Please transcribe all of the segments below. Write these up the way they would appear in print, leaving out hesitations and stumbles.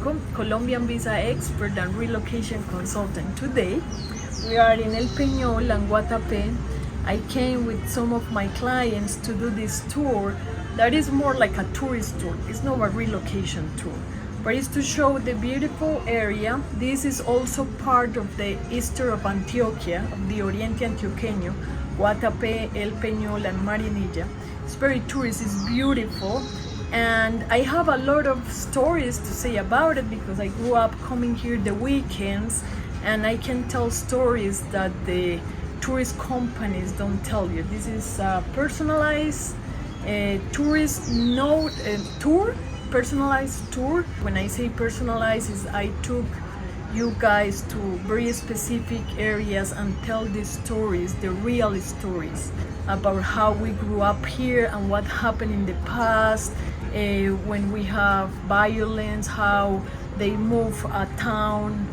Franco, Colombian visa expert and relocation consultant. Today, we are in El Peñol and Guatapé. I came with some of my clients to do this tour that is more like a tourist tour. It's not a relocation tour, but it's to show the beautiful area. This is also part of the eastern of Antioquia, of the Oriente Antioqueño, Guatapé, El Peñol, and Marinilla. It's very tourist, it's beautiful. And I have a lot of stories to say about it because I grew up coming here the weekends, and I can tell stories that the tourist companies don't tell you. This is a personalized tourist tour, personalized tour. When I say personalized, is I took you guys to very specific areas and tell these stories, the real stories about how we grew up here and what happened in the past, when we have violence, how they move a town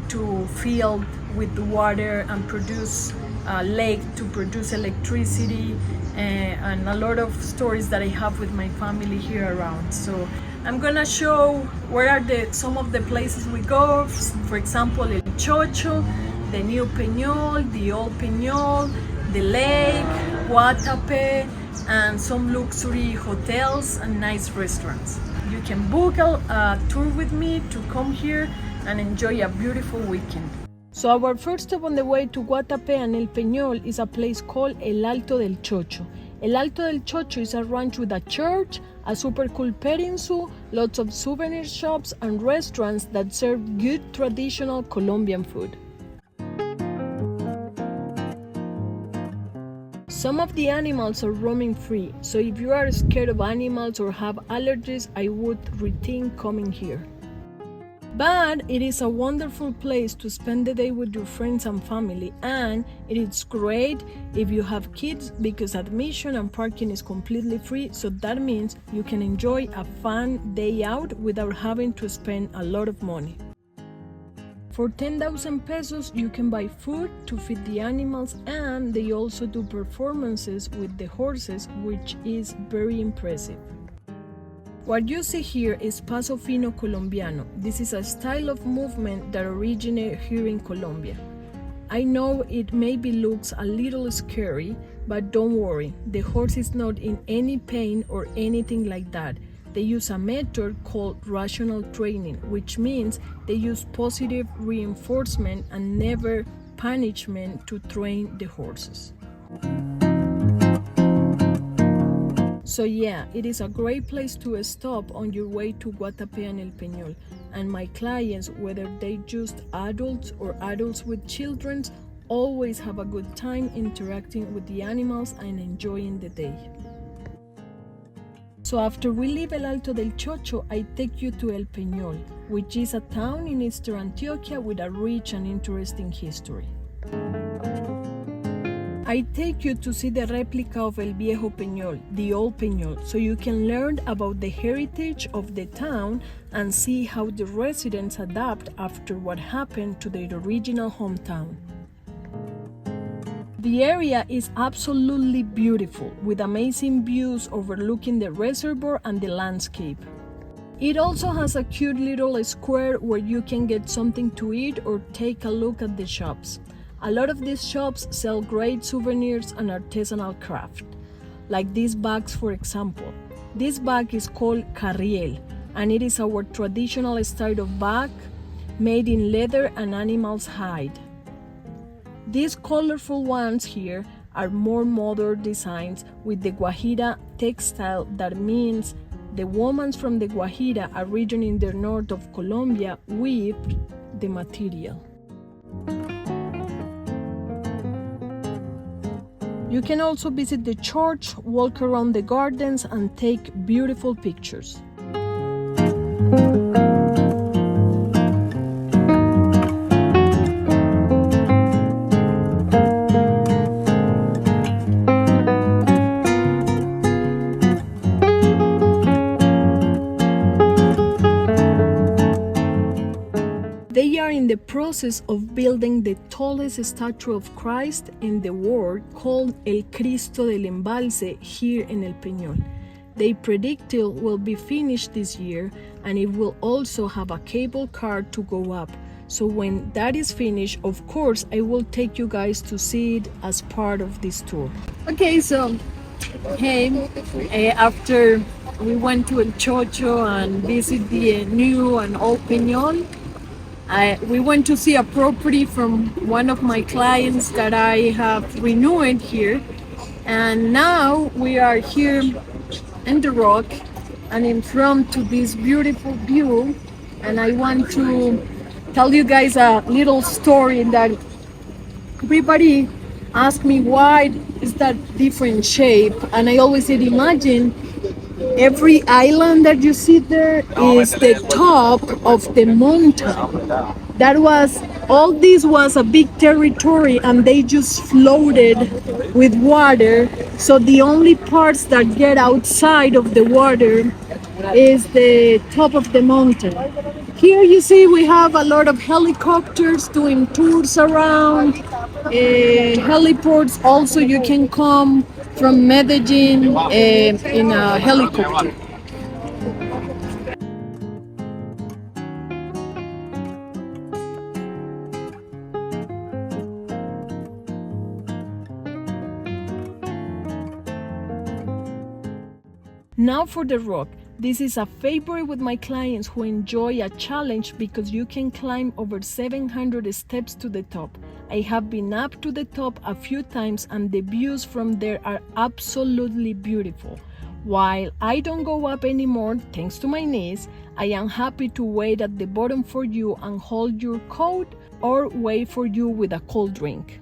to field with water and produce a lake to produce electricity, and a lot of stories that I have with my family here around. So I'm gonna show where are some of the places we go. For example, El Chocho, the new Peñol, the old Peñol, the lake, Guatapé, and some luxury hotels and nice restaurants. You can book a tour with me to come here and enjoy a beautiful weekend. So our first stop on the way to Guatapé and El Peñol is a place called El Alto del Chocho. El Alto del Chocho is a ranch with a church, a super cool petting zoo, lots of souvenir shops and restaurants that serve good traditional Colombian food. Some of the animals are roaming free, so if you are scared of animals or have allergies, I would rethink coming here. But it is a wonderful place to spend the day with your friends and family, and it is great if you have kids because admission and parking is completely free, so that means you can enjoy a fun day out without having to spend a lot of money. For 10,000 pesos, you can buy food to feed the animals, and they also do performances with the horses, which is very impressive. What you see here is paso fino colombiano. This is a style of movement that originated here in Colombia. I know it maybe looks a little scary, but don't worry, the horse is not in any pain or anything like that. They use a method called rational training, which means they use positive reinforcement and never punishment to train the horses. So yeah, it is a great place to stop on your way to Guatapé and El Peñol, and my clients, whether they just adults or adults with children, always have a good time interacting with the animals and enjoying the day. So after we leave El Alto del Chocho, I take you to El Peñol, which is a town in eastern Antioquia with a rich and interesting history. I take you to see the replica of El Viejo Peñol, the old Peñol, so you can learn about the heritage of the town and see how the residents adapt after what happened to their original hometown. The area is absolutely beautiful, with amazing views overlooking the reservoir and the landscape. It also has a cute little square where you can get something to eat or take a look at the shops. A lot of these shops sell great souvenirs and artisanal craft, like these bags for example. This bag is called carriel, and it is our traditional style of bag made in leather and animal's hide. These colorful ones here are more modern designs with the Guajira textile, that means the women from the Guajira, a region in the north of Colombia, weaved the material. You can also visit the church, walk around the gardens, and take beautiful pictures. They are in the process of building the tallest statue of Christ in the world, called El Cristo del Embalse, here in El Peñol. They predict it will be finished this year, and it will also have a cable car to go up. So when that is finished, of course, I will take you guys to see it as part of this tour. Okay, so after we went to El Chocho and visit the new and old Peñol, we went to see a property from one of my clients that I have renewed here. And now we are here in the rock and in front to this beautiful view. And I want to tell you guys a little story that everybody asked me why is that different shape. And I always said, imagine every island that you see there is the top of the mountain. All this was a big territory, and they just floated with water. So the only parts that get outside of the water is the top of the mountain. Here you see we have a lot of helicopters doing tours around. Heliports also, you can come from Medellín in a helicopter. Now for the rock. This is a favorite with my clients who enjoy a challenge because you can climb over 700 steps to the top. I have been up to the top a few times and the views from there are absolutely beautiful. While I don't go up anymore thanks to my knees, I am happy to wait at the bottom for you and hold your coat or wait for you with a cold drink.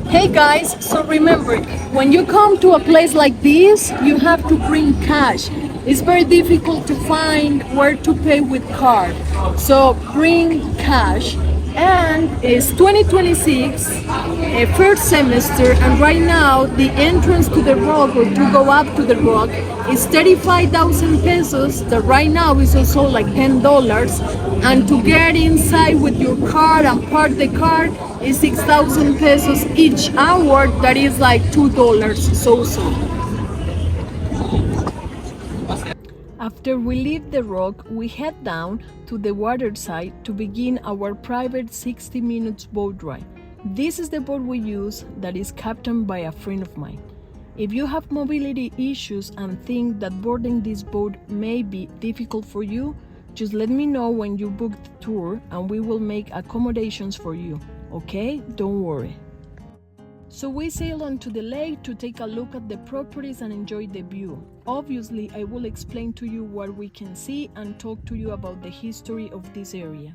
Hey guys, so remember, when you come to a place like this, you have to bring cash. It's very difficult to find where to pay with card. So bring cash. And it's 2026, first semester, and right now the entrance to the rock or to go up to the rock is 35,000 pesos. That right now is also like $10. And to get inside with your card and park the car is 6,000 pesos each hour. That is like $2. So. After we leave the rock, we head down to the water side to begin our private 60 minutes boat ride. This is the boat we use that is captained by a friend of mine. If you have mobility issues and think that boarding this boat may be difficult for you, just let me know when you book the tour and we will make accommodations for you, okay? Don't worry. So we sail onto the lake to take a look at the properties and enjoy the view. Obviously, I will explain to you what we can see and talk to you about the history of this area.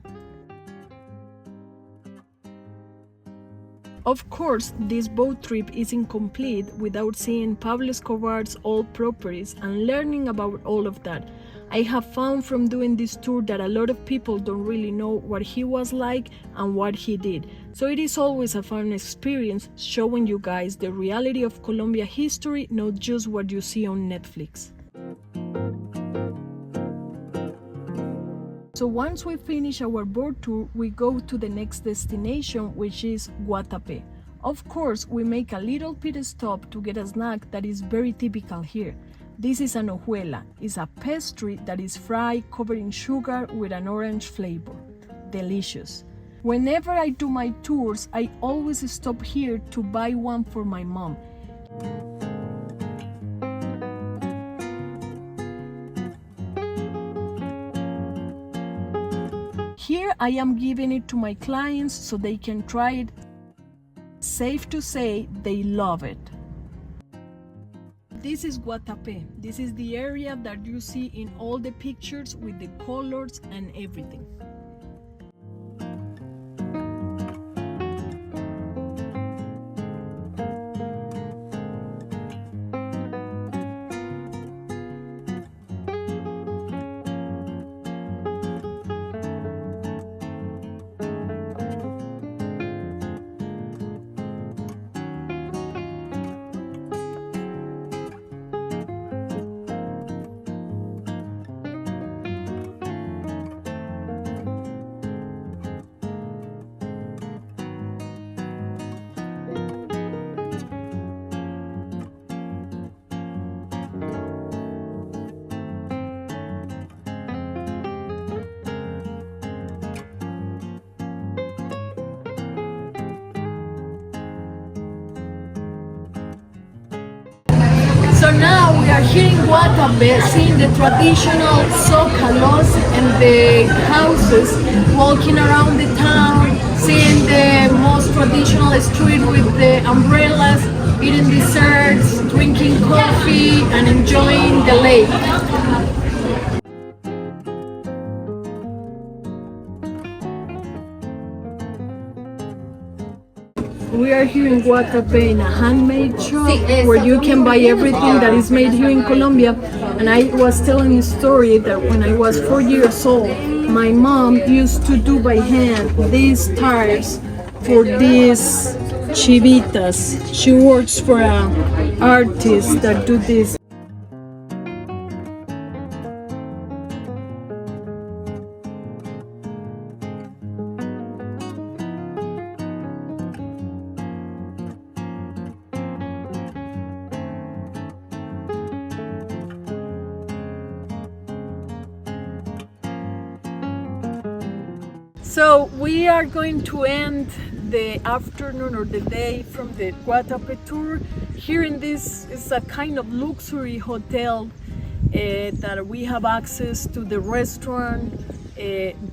Of course, this boat trip is incomplete without seeing Pablo Escobar's old properties and learning about all of that. I have found from doing this tour that a lot of people don't really know what he was like and what he did. So it is always a fun experience showing you guys the reality of Colombia history, not just what you see on Netflix. So once we finish our boat tour, we go to the next destination, which is Guatapé. Of course, we make a little pit stop to get a snack that is very typical here. This is an hojuela. It's a pastry that is fried, covered in sugar with an orange flavor. Delicious. Whenever I do my tours, I always stop here to buy one for my mom. Here I am giving it to my clients so they can try it. Safe to say, they love it. This is Guatapé. This is the area that you see in all the pictures with the colors and everything. we are here in Guatapé, seeing the traditional zócalos and the houses, walking around the town, seeing the most traditional street with the umbrellas, eating desserts, drinking coffee, and enjoying the lake. We are here in Guatapé in a handmade shop where you can buy everything that is made here in Colombia. And I was telling a story that when I was 4 years old, my mom used to do by hand these tires for these chivitas. She works for an artist that do this. So we are going to end the afternoon or the day from the Guatapé tour here in this is a kind of luxury hotel that we have access to the restaurant,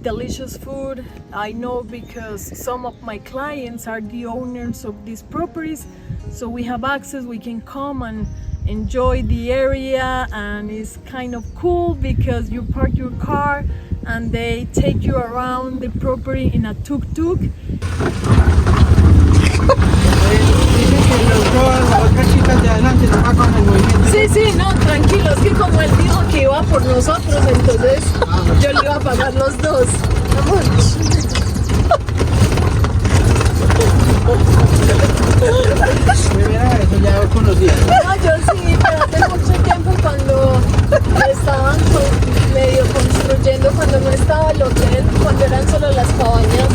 delicious food. I know because some of my clients are the owners of these properties, so we have access. We can come and enjoy the area, and it's kind of cool because you park your car and they take you around the property in a tuk-tuk. Sí, sí, no, tranquilo, es que como él dijo que iba por nosotros, entonces yo le iba a pagar los dos. Vamos. Eso ya lo conocía. No, yo sí, pero hace mucho tiempo cuando estaban medio construyendo, cuando no estaba el hotel, cuando eran solo las cabañas.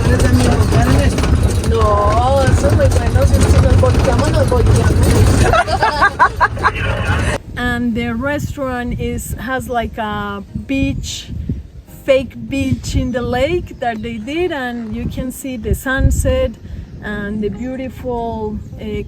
¿Eres amigo de esto? No, eso es muy bueno, si nos volteamos, nos volteamos. And the restaurant has like a beach, fake beach in the lake that they did, and you can see the sunset and the beautiful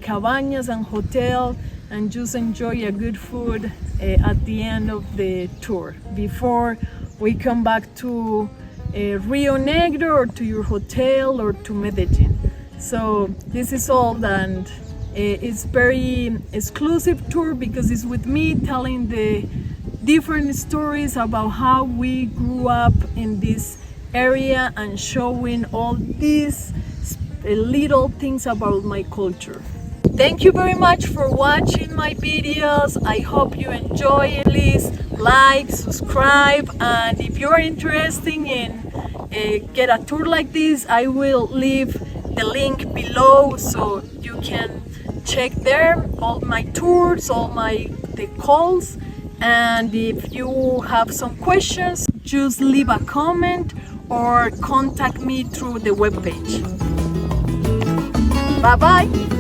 cabañas and hotel, and just enjoy a good food at the end of the tour before we come back to Rio Negro or to your hotel or to Medellín. So this is all, and it's very exclusive tour because it's with me telling the different stories about how we grew up in this area and showing all these little things about my culture. Thank you very much for watching my videos. I hope you enjoy it. Please like, subscribe, and if you're interested in get a tour like this, I will leave the link below so you can check there all my tours, all the calls. And if you have some questions, just leave a comment or contact me through the webpage. Bye bye.